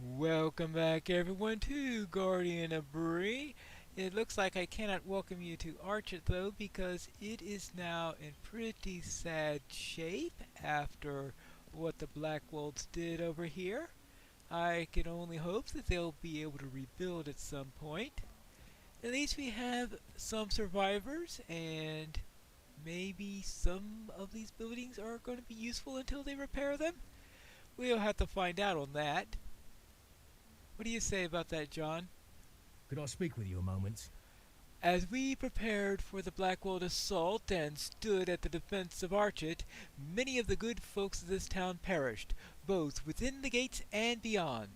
Welcome back everyone to Guardian of Bree. It looks like I cannot welcome you to Archer though because it is now in pretty sad shape after what the Black Wolves did over here. I can only hope that they'll be able to rebuild at some point. At least we have some survivors and maybe some of these buildings are going to be useful until they repair them. We'll have to find out on that. What do you say about that, John? Could I speak with you a moment? As we prepared for the Blackwell assault and stood at the defense of Archet, many of the good folks of this town perished, both within the gates and beyond.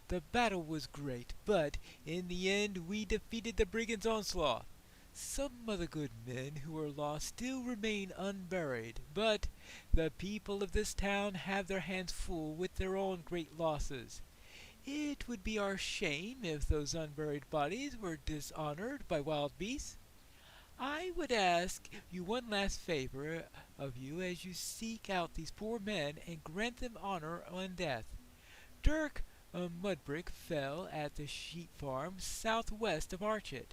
The battle was great, but in the end we defeated the brigands' onslaught. Some of the good men who were lost still remain unburied, but the people of this town have their hands full with their own great losses. It would be our shame if those unburied bodies were dishonored by wild beasts. I would ask you one last favor of you as you seek out these poor men and grant them honor on death. Dirk Mudbrick fell at the sheep farm southwest of Archet.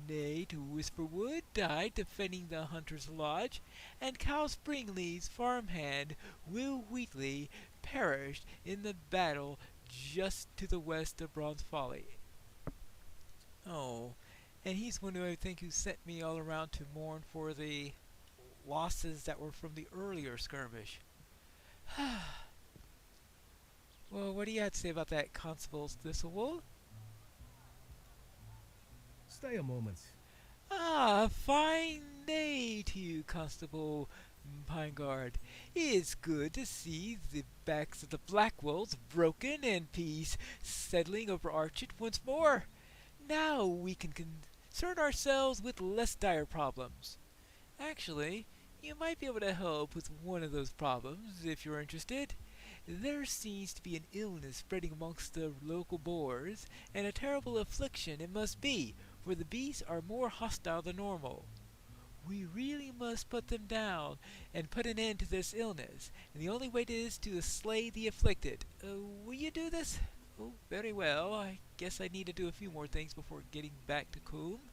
Nate Whisperwood died defending the Hunter's Lodge, and Cal Springley's farmhand Will Wheatley perished in the battle just to the west of Bronze Folly. Oh, and he's one who I think who sent me all around to mourn for the losses that were from the earlier skirmish. Well, what do you have to say about that, Constable Thistlewood? Stay a moment. Ah, fine day to you, Constable Pineguard. It's good to see the backs of the Blackwells broken and peace settling over Archet once more. Now we can concern ourselves with less dire problems. Actually, you might be able to help with one of those problems if you're interested. There seems to be an illness spreading amongst the local boars, and a terrible affliction it must be, for the beasts are more hostile than normal. We really must put them down and put an end to this illness, and the only way is to slay the afflicted. Will you do this? Oh, very well. I guess I need to do a few more things before getting back to Coombe.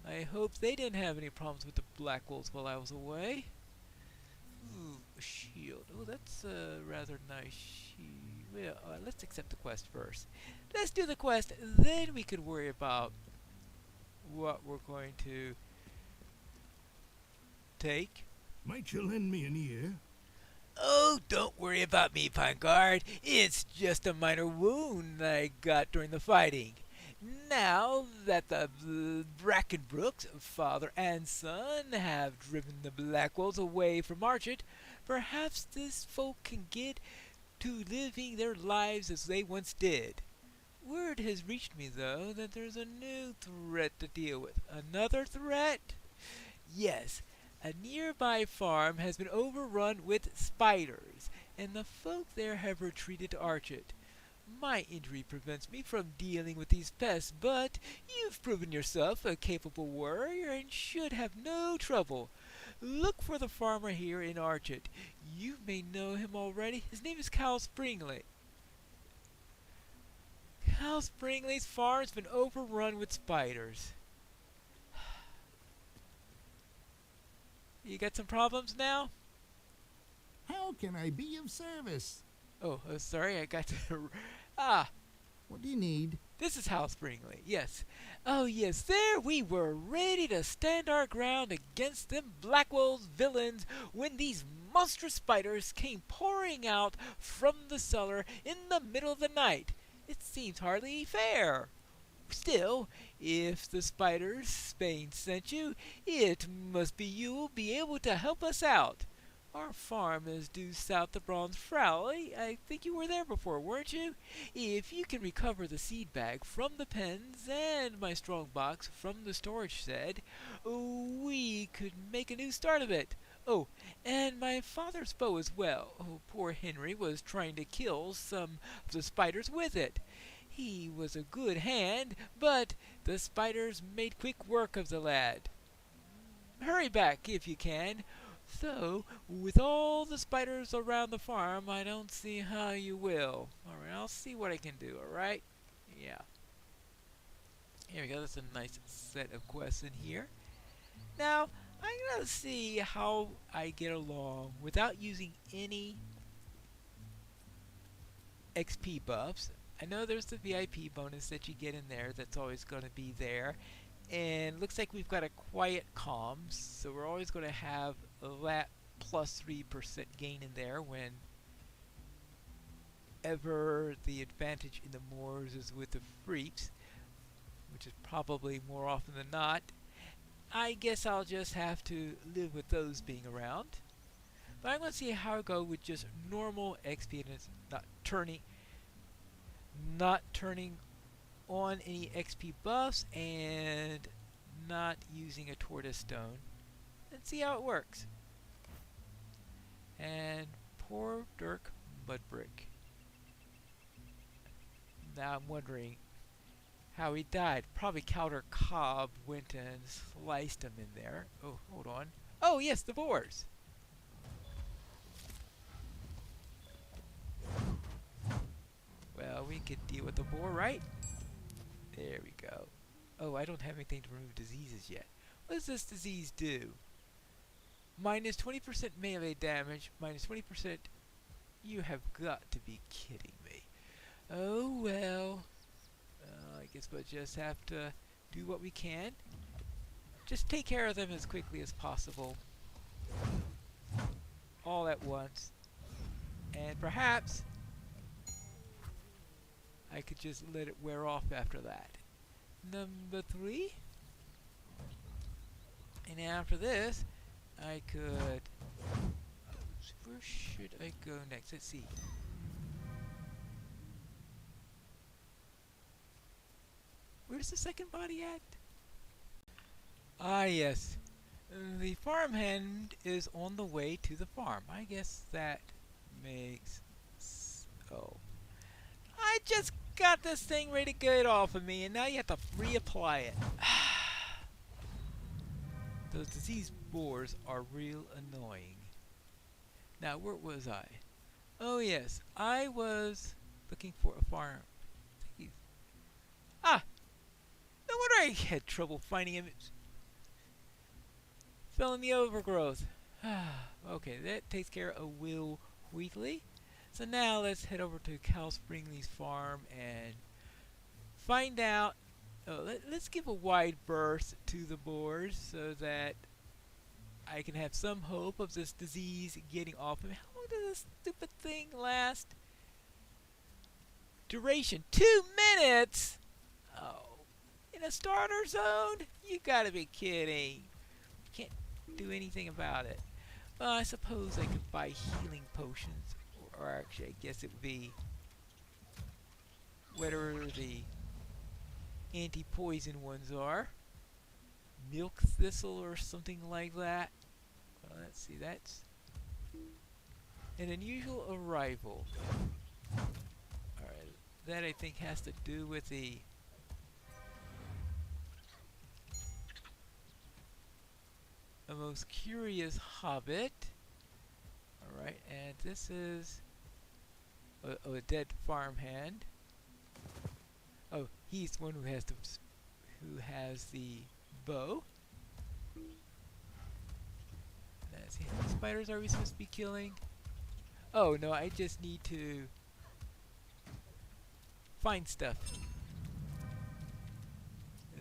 I hope they didn't have any problems with the Black Wolves while I was away. Ooh, a shield. Oh, that's a rather nice shield. Well, let's accept the quest first. Let's do the quest, then we could worry about what we're going to take. Might you lend me an ear? Oh, don't worry about me, Pineguard. It's just a minor wound I got during the fighting. Now that the Brackenbrooks, father and son, have driven the Blackwells away from Archet, perhaps this folk can get to living their lives as they once did. Word has reached me, though, that there's a new threat to deal with. Another threat? Yes, a nearby farm has been overrun with spiders, and the folk there have retreated to Archet. My injury prevents me from dealing with these pests, but you've proven yourself a capable warrior and should have no trouble. Look for the farmer here in Archet. You may know him already. His name is Cal Springley. Cal Springley's farm's been overrun with spiders. You got some problems now? How can I be of service? Oh, sorry, I got to... Ah, What do you need? this is Hal Springley, yes. Oh, yes, there we were, ready to stand our ground against them Blackwell's villains when these monstrous spiders came pouring out from the cellar in the middle of the night. It seems hardly fair. Still, if the spiders Spain sent you, it must be you'll be able to help us out. Our farm is due south of Bronze Frowley. I think you were there before, weren't you? If you can recover the seed bag from the pens and my strong box from the storage shed, we could make a new start of it. Oh, and my father's bow as well. Oh, poor Henry was trying to kill some of the spiders with it. He was a good hand, but the spiders made quick work of the lad. Hurry back if you can. So, with all the spiders around the farm, I don't see how you will. Alright, I'll see what I can do, alright? Yeah. Here we go, that's a nice set of quests in here. Now, I'm gonna see how I get along without using any XP buffs. I know there's the VIP bonus that you get in there that's always gonna be there. And looks like we've got a quiet comms, so we're always going to have that plus 3% gain in there whenever the advantage in the moors is with the freaks, which is probably more often than not. I guess I'll just have to live with those being around. But I'm going to see how I go with just normal XP and it's not turning on any XP buffs and not using a tortoise stone and see how it works. And poor Dirk Mudbrick. Now I'm wondering how he died. Probably Calder Cobb went and sliced him in there. Oh, hold on. Oh yes, the boars. Well, we could deal with the boar, right? There we go. Oh, I don't have anything to remove diseases yet. What does this disease do? Minus 20% melee damage, minus 20%. You have got to be kidding me. Oh well. I guess we'll just have to do what we can. Just take care of them as quickly as possible. All at once. And perhaps I could just let it wear off after that. Number 3. And after this, I could... Where should I go next? Let's see. Where's the second body at? Ah, yes. The farmhand is on the way to the farm. I guess that makes... Oh. I just got this thing ready to get off of me, and now you have to reapply it. Those disease boars are real annoying. Now, where was I? Oh, yes. I was looking for a farm. Ah! No wonder I had trouble finding him. Fell in the overgrowth. Okay, that takes care of Will Wheatley. So now let's head over to Cal Springley's farm and find out. Let's give a wide berth to the boars so that I can have some hope of this disease getting off of me. How long does this stupid thing last? Duration 2 minutes? Oh, in a starter zone? You gotta be kidding. Can't do anything about it. Well, I suppose I could buy healing potions. Or actually, I guess it would be whatever the anti-poison ones are. Milk thistle or something like that. Well, let's see, that's an unusual arrival. Alright, that I think has to do with the most curious hobbit. Alright, and this is a dead farmhand. Oh, he's the one who has the bow. Let's see, how many spiders are we supposed to be killing? Oh no, I just need to find stuff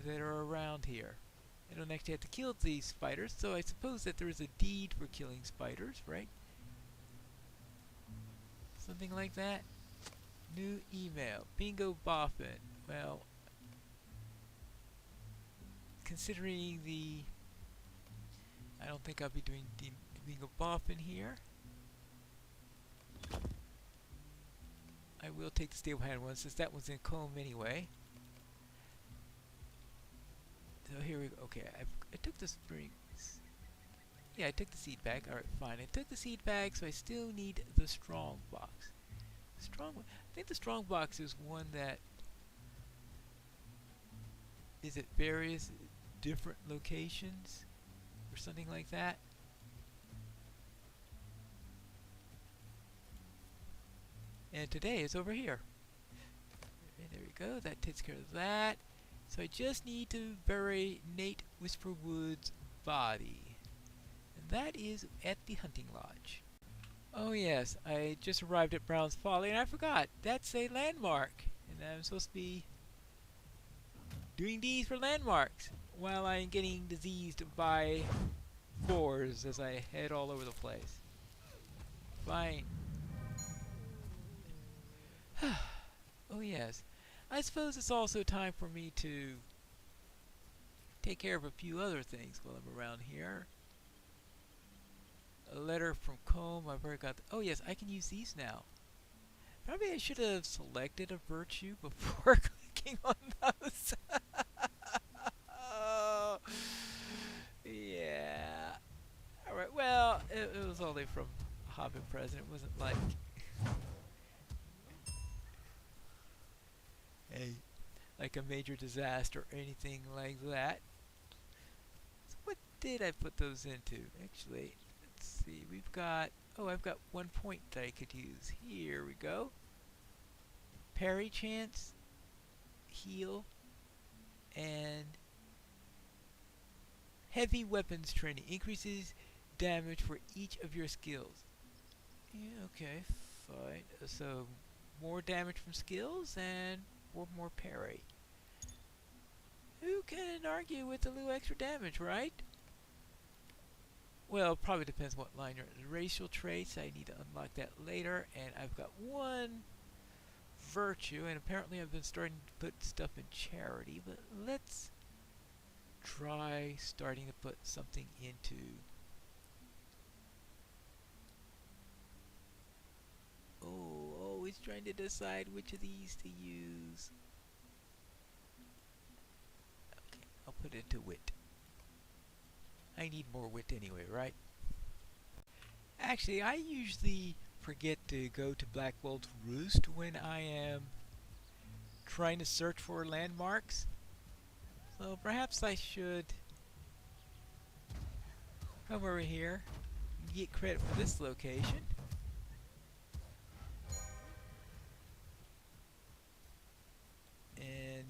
that are around here. I don't actually have to kill these spiders, so I suppose that there is a deed for killing spiders, right? Something like that. New email. Bingo Boffin. Well, considering the... I don't think I'll be doing Bingo Boffin here. I will take the stable hand one since that one's in comb anyway. So here we go. Okay, I took the springs. Yeah, I took the seed bag. Alright, fine. I took the seed bag, so I still need the strong box. I think the strong box is one that is at various different locations or something like that. And today is over here. And there we go. That takes care of that. So I just need to bury Nate Whisperwood's body. And that is at the hunting lodge. Oh yes, I just arrived at Brown's Folly and I forgot. That's a landmark. And I'm supposed to be doing these for landmarks while I'm getting diseased by boars as I head all over the place. Fine. Oh yes. I suppose it's also time for me to take care of a few other things while I'm around here. A letter from Combe. I've already got. Oh yes, I can use these now. Probably I should have selected a virtue before clicking on those. Oh, yeah. All right. Well, it was only from Hobbit Present. It wasn't like a major disaster or anything like that. So what did I put those into? Actually, let's see. We've got. Oh, I've got 1 point that I could use. Here we go. Parry chance, heal, and heavy weapons training increases damage for each of your skills. Yeah, okay, fine. So more damage from skills and more parry. Who can argue with a little extra damage, right? Well, it probably depends what line you're in. Racial traits, I need to unlock that later, and I've got one virtue, and apparently I've been starting to put stuff in charity, but let's try starting to put something into he's trying to decide which of these to use. Okay, I'll put it to wit. I need more wit anyway, right? Actually, I usually forget to go to Blackwell's Roost when I am trying to search for landmarks. So perhaps I should come over here and get credit for this location. And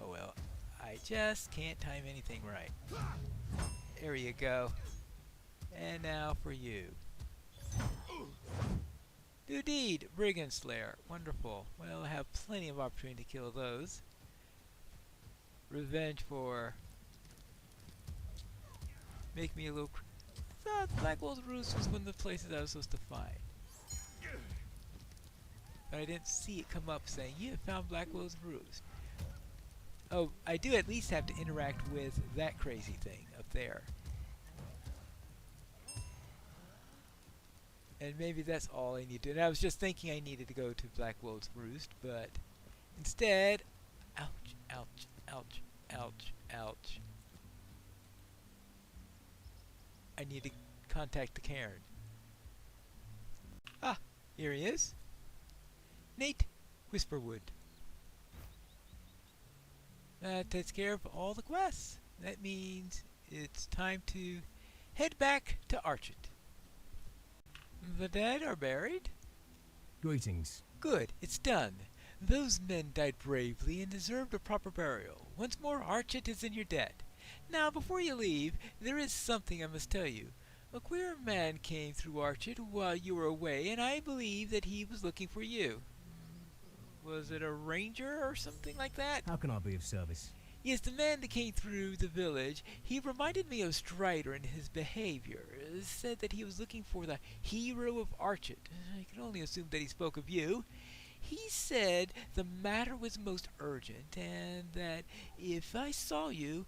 oh well, I just can't time anything right. There you go. And now for you. Do deed, Brigand Slayer. Wonderful. Well, I have plenty of opportunity to kill those. Revenge for make me a little. I thought Blackwell's Roost was one of the places I was supposed to find. But I didn't see it come up saying, you have found Blackwell's Roost. Oh, I do at least have to interact with that crazy thing up there. And maybe that's all I need to do. And I was just thinking I needed to go to Blackwell's Roost, but instead, ouch, ouch, ouch, ouch, ouch. I need to contact the cairn. Ah, here he is. Nate Whisperwood. That takes care of all the quests. That means it's time to head back to Archit. The dead are buried? Greetings. Good, it's done. Those men died bravely and deserved a proper burial. Once more, Archit is in your debt. Now, before you leave, there is something I must tell you. A queer man came through Archit while you were away, and I believe that he was looking for you. Was it a ranger or something like that? How can I be of service? Yes, the man that came through the village, he reminded me of Strider in his behavior. Said that he was looking for the hero of Archit. I can only assume that he spoke of you. He said the matter was most urgent, and that if I saw you,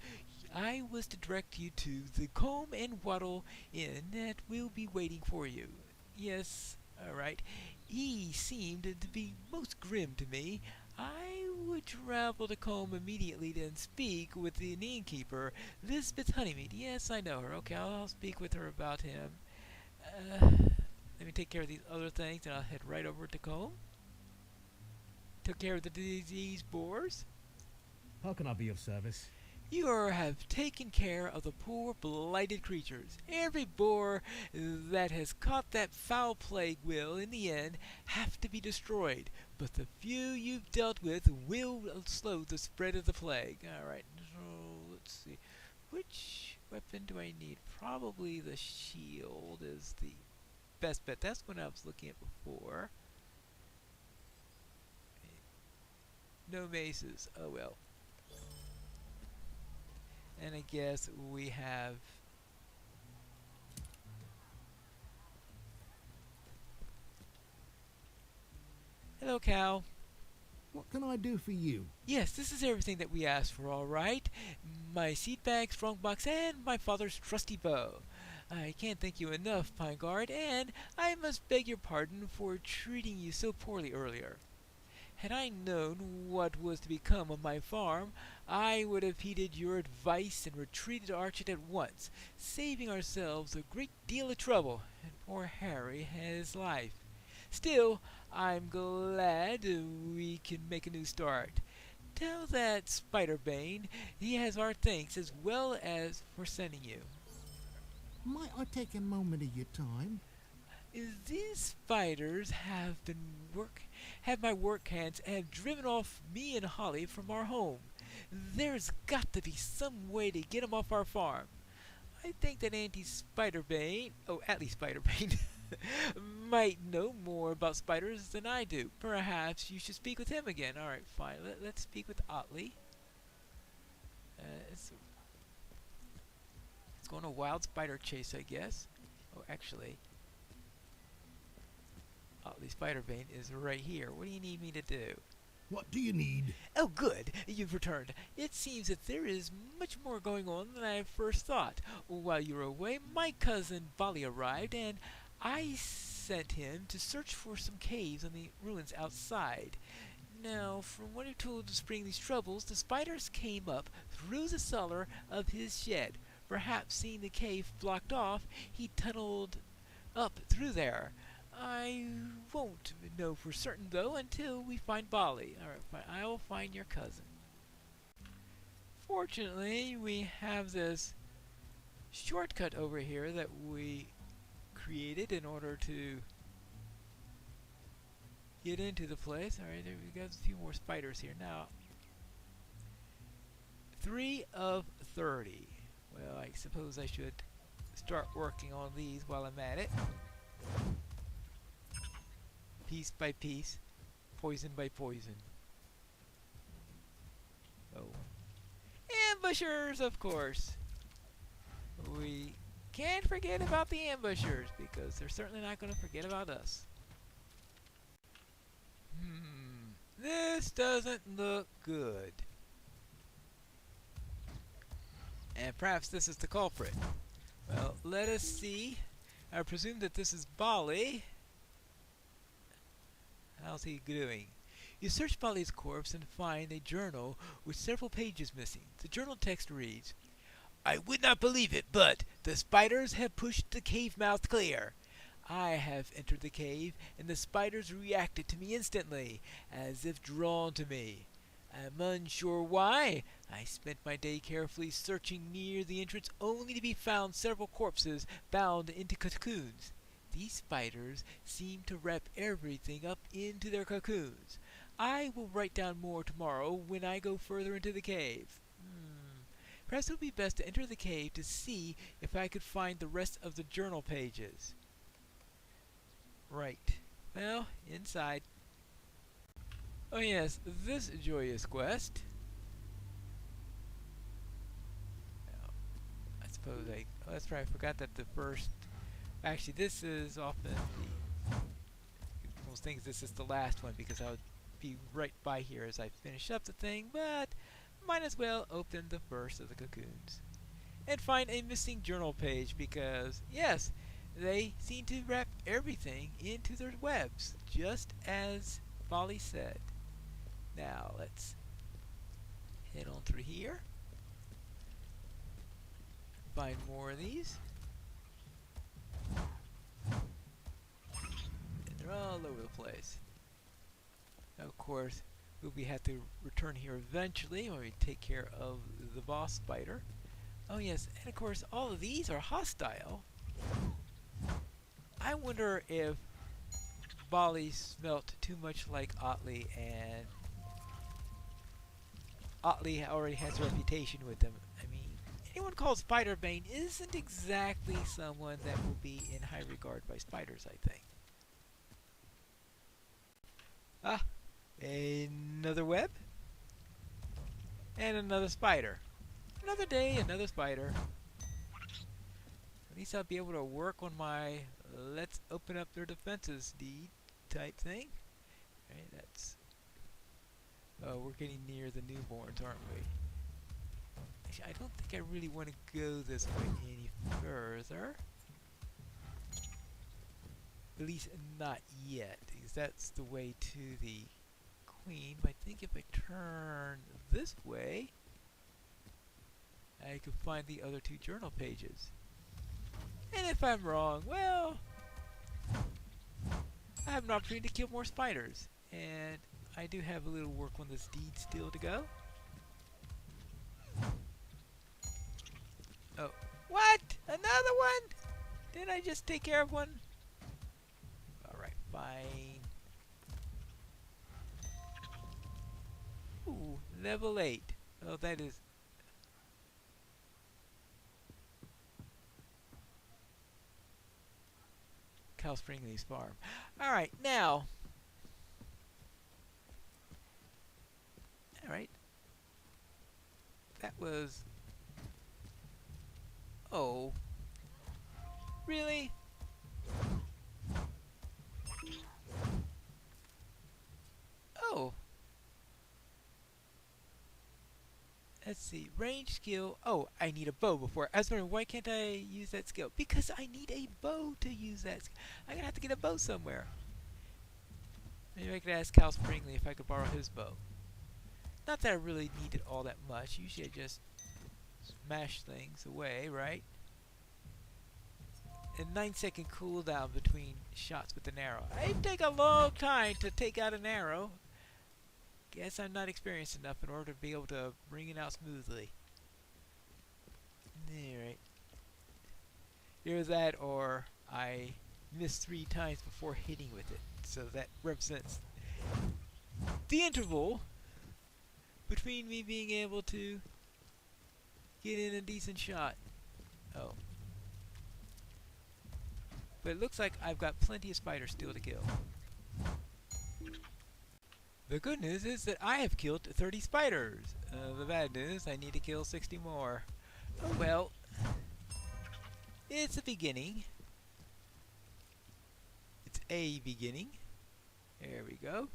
I was to direct you to the Comb and Wattle Inn that will be waiting for you. Yes, all right. He seemed to be most grim to me. I would travel to Combe immediately, then speak with the innkeeper, Lisbeth Honeymead. Yes, I know her. Okay, I'll speak with her about him. Let me take care of these other things, and I'll head right over to Combe. Took care of the diseased boars. How can I be of service? have taken care of the poor blighted creatures. Every boar that has caught that foul plague will, in the end, have to be destroyed. But the few you've dealt with will slow the spread of the plague. Alright, so let's see. Which weapon do I need? Probably the shield is the best bet. That's what I was looking at before. No maces. Oh well. And I guess we have hello, cow. What can I do for you? Yes, this is everything that we asked for, all right. My seed bag, strong box, and my father's trusty bow. I can't thank you enough, Pine Guard, and I must beg your pardon for treating you so poorly earlier. Had I known what was to become of my farm, I would have heeded your advice and retreated to Archet at once, saving ourselves a great deal of trouble, and poor Harry his life. Still, I'm glad we can make a new start. Tell that Spiderbane he has our thanks as well as for sending you. Might I take a moment of your time? These spiders have my work hands and have driven off me and Holly from our home. There's got to be some way to get 'em off our farm. I think that Auntie Spiderbane, Atlee Spiderbane, might know more about spiders than I do. Perhaps you should speak with him again. All right, fine. Let's speak with Atlee. Let's go on a wild spider chase, I guess. Oh, actually, Atlee Spiderbane is right here. What do you need me to do? What do you need? Oh, good. You've returned. It seems that there is much more going on than I first thought. While you were away, my cousin Bali arrived, and I sent him to search for some caves on the ruins outside. Now, from what he told to spring these troubles, the spiders came up through the cellar of his shed. Perhaps seeing the cave blocked off, he tunneled up through there. I won't know for certain, though, until we find Bali. Alright, fine. I will find your cousin. Fortunately, we have this shortcut over here that we created in order to get into the place. Alright, there we got a few more spiders here. Now, 3 of 30. Well, I suppose I should start working on these while I'm at it. Piece by piece, poison by poison. Oh. Ambushers, of course. We can't forget about the ambushers, because they're certainly not going to forget about us. This doesn't look good. And perhaps this is the culprit. Well, let us see. I presume that this is Bali. How's he doing? You search Bali's corpse and find a journal with several pages missing. The journal text reads, I would not believe it, but the spiders have pushed the cave mouth clear. I have entered the cave, and the spiders reacted to me instantly, as if drawn to me. I'm unsure why. I spent my day carefully searching near the entrance, only to be found several corpses bound into cocoons. These spiders seem to wrap everything up into their cocoons. I will write down more tomorrow when I go further into the cave. Perhaps it would be best to enter the cave to see if I could find the rest of the journal pages. Right. Well, inside. Oh yes, this joyous quest. Now, I suppose that's right, I forgot that the first... Actually, this is often the... Most things this is the last one, because I'll be right by here as I finish up the thing, but might as well open the first of the cocoons. And find a missing journal page, because, yes, they seem to wrap everything into their webs, just as Folly said. Now, let's head on through here. Find more of these. And they're all over the place. Of course, We'll have to return here eventually when we take care of the boss spider. Oh yes, and of course all of these are hostile. I wonder if Bali smelt too much like Otley, and Otley already has a reputation with them. I mean, anyone called Spiderbane isn't exactly someone that will be in high regard by spiders, I think. Ah, another web. And another spider. Another day, another spider. At least I'll be able to work on my let's open up their defenses deed type thing. Right, that's... Oh, we're getting near the newborns, aren't we? Actually, I don't think I really want to go this way any further. At least not yet, because that's the way to the queen. But I think if I turn this way, I could find the other two journal pages. And if I'm wrong, well, I have an opportunity to kill more spiders. And I do have a little work on this deed still to go. Oh, what? Another one? Didn't I just take care of one? Alright, fine. Ooh, level 8. Oh, that is... Cal Springley's farm. Alright, now... Alright. That was... Oh. Really? Oh. Let's see. Range skill. Oh, I need a bow before. I was wondering, why can't I use that skill? Because I need a bow to use that. I'm gonna have to get a bow somewhere. Maybe I could ask Cal Springley if I could borrow his bow. Not that I really need it all that much. Usually I just smash things away, right? A 9-second cooldown between shots with an arrow. It take a long time to take out an arrow. Guess I'm not experienced enough in order to be able to bring it out smoothly. Alright. Either that or I missed 3 times before hitting with it. So that represents the interval between me being able to get in a decent shot. Oh. But it looks like I've got plenty of spiders still to kill. The good news is that I have killed 30 spiders. The bad news, I need to kill 60 more. Oh well. It's a beginning. It's a beginning. There we go.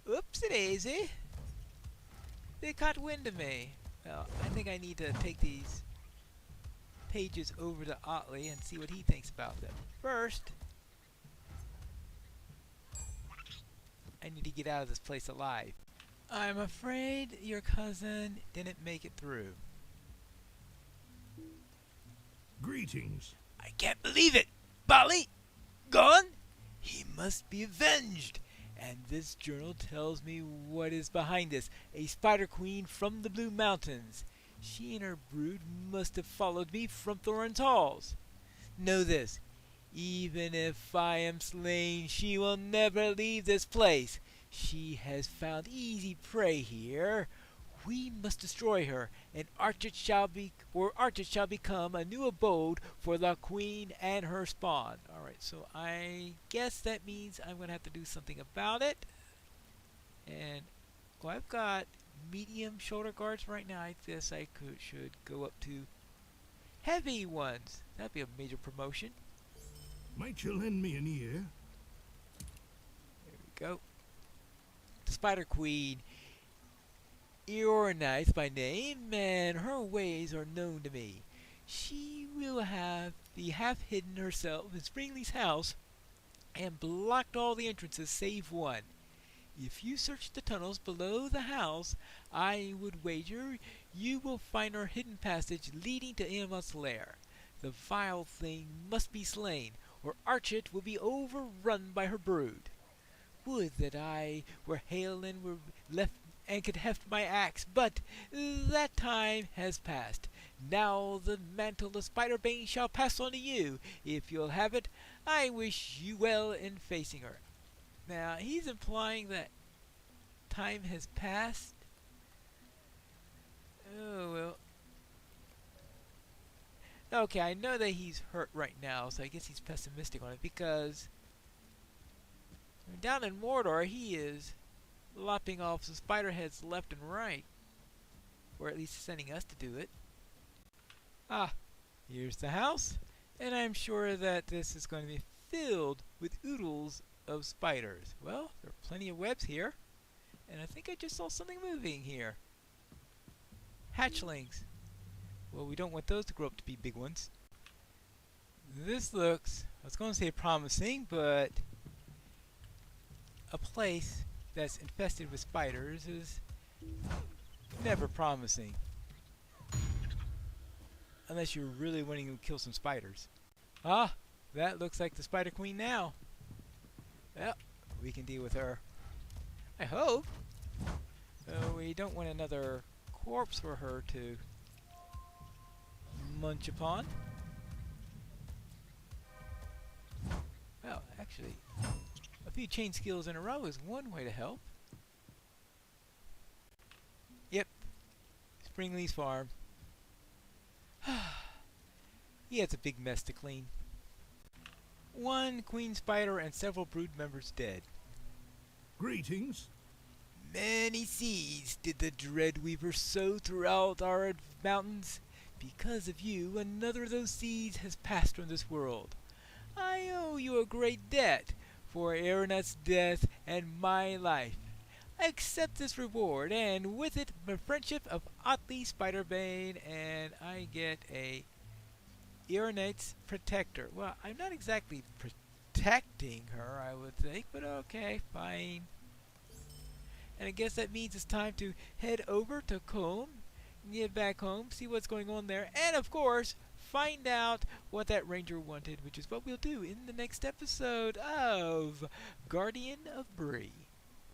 Oopsie daisy. They caught wind of me. Well, I think I need to take these pages over to Otley and see what he thinks about them. First, I need to get out of this place alive. I'm afraid your cousin didn't make it through. Greetings. I can't believe it! Bali! Gone? He must be avenged! And this journal tells me what is behind this. A spider queen from the Blue Mountains. She and her brood must have followed me from Thorin's halls. Know this. Even if I am slain, she will never leave this place. She has found easy prey here. We must destroy her, and Archit shall become a new abode for the queen and her spawn. Alright, so I guess that means I'm going to have to do something about it. And, well, I've got medium shoulder guards right now. I guess I should go up to heavy ones. That'd be a major promotion. Might you lend me an ear? There we go. The Spider Queen. Eornice by name, and her ways are known to me. She will be half hidden herself in Springley's house and blocked all the entrances save one. If you search the tunnels below the house, I would wager you will find her hidden passage leading to Emma's lair. The vile thing must be slain, or Archit will be overrun by her brood. would that I were hale and were left and could heft my axe, but that time has passed. Now the mantle of Spider-Bane shall pass on to you. If you'll have it, I wish you well in facing her. Now, he's implying that time has passed. Oh, well. Okay, I know that he's hurt right now, so I guess he's pessimistic on it, because down in Mordor, he is lopping off some spider heads left and right. Or at least sending us to do it. Ah, here's the house, and I'm sure that this is going to be filled with oodles of spiders. Well, there are plenty of webs here, and I think I just saw something moving here. Hatchlings. Well, we don't want those to grow up to be big ones. This looks, I was going to say promising, but a place that's infested with spiders is never promising. Unless you're really wanting to kill some spiders. Ah, that looks like the Spider Queen now. Well, we can deal with her. I hope. We don't want another corpse for her to munch upon. Well, actually, a few chain skills in a row is one way to help. Yep, Springley's farm. He has a big mess to clean. One queen spider and several brood members dead. Greetings. Many seeds did the Dreadweaver sow throughout our mountains. Because of you, another of those seeds has passed from this world. I owe you a great debt for Aeronut's death and my life. I accept this reward, and with it, my friendship of Otley Spider-Bane, and I get a Aeronut's protector. Well, I'm not exactly protecting her, I would think, but okay, fine. And I guess that means it's time to head over to Combe, get back home, see what's going on there, and of course, find out what that ranger wanted, which is what we'll do in the next episode of Guardian of Bree.